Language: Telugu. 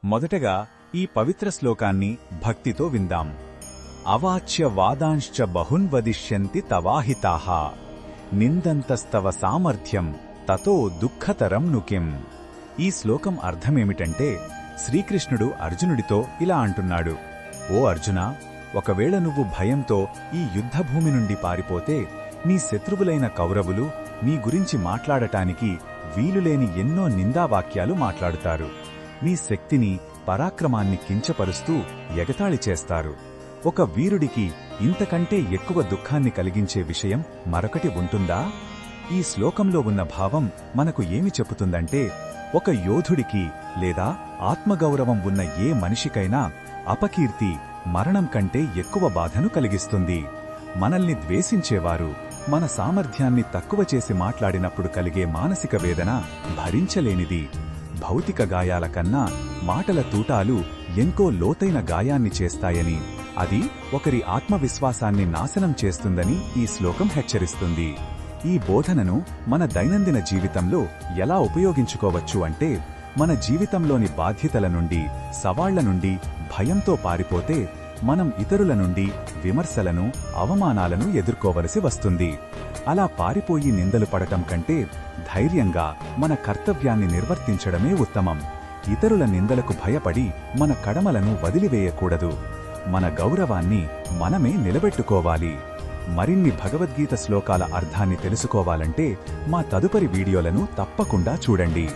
మొదటగా ఈ పవిత్ర శ్లోకాన్ని భక్తితో విందాం. అవాచ్య వాదాంశ్చ బహున్ వదిష్యంతి తవాహితాః నిందంతస్తవ సామర్థ్యం తతో దుఃఖతరం నుకిం. ఈ శ్లోకం అర్థమేమిటంటే, శ్రీకృష్ణుడు అర్జునుడితో ఇలా అంటున్నాడు: ఓ అర్జునా, ఒకవేళ నువ్వు భయంతో ఈ యుద్ధభూమి నుండి పారిపోతే నీ శత్రువులైన కౌరవులు నీ గురించి మాట్లాడటానికి వీలులేని ఎన్నో నిందావాక్యాలు మాట్లాడుతారు. నీ శక్తిని, పరాక్రమాన్ని కించపరుస్తూ ఎగతాళి చేస్తారు. ఒక వీరుడికి ఇంతకంటే ఎక్కువ దుఃఖాన్ని కలిగించే విషయం మరొకటి ఉంటుందా? ఈ శ్లోకంలో ఉన్న భావం మనకు ఏమి చెబుతుందంటే, ఒక యోధుడికి లేదా ఆత్మగౌరవం ఉన్న ఏ మనిషికైనా అపకీర్తి, మరణం కంటే ఎక్కువ బాధను కలిగిస్తుంది. మనల్ని ద్వేషించేవారు మన సామర్థ్యాన్ని తక్కువ చేసి మాట్లాడినప్పుడు కలిగే మానసిక వేదన భరించలేనిది. భౌతిక గాయాల కన్నా మాటల తూటాలు ఎంతో లోతైన గాయాన్ని చేస్తాయని, అది ఒకరి ఆత్మవిశ్వాసాన్ని నాశనం చేస్తుందని ఈ శ్లోకం హెచ్చరిస్తుంది. ఈ బోధనను మన దైనందిన జీవితంలో ఎలా ఉపయోగించుకోవచ్చు అంటే, మన జీవితంలోని బాధ్యతల నుండి, సవాళ్ల నుండి భయంతో పారిపోతే మనం ఇతరుల నుండి విమర్శలను, అవమానాలను ఎదుర్కోవలసి వస్తుంది. అలా పారిపోయి నిందలు పడటం కంటే ధైర్యంగా మన కర్తవ్యాన్ని నిర్వర్తించడమే ఉత్తమం. ఇతరుల నిందలకు భయపడి మన కడమలను వదిలివేయకూడదు. మన గౌరవాన్ని మనమే నిలబెట్టుకోవాలి. మరిన్ని భగవద్గీత శ్లోకాల అర్థాన్ని తెలుసుకోవాలంటే మా తదుపరి వీడియోలను తప్పకుండా చూడండి.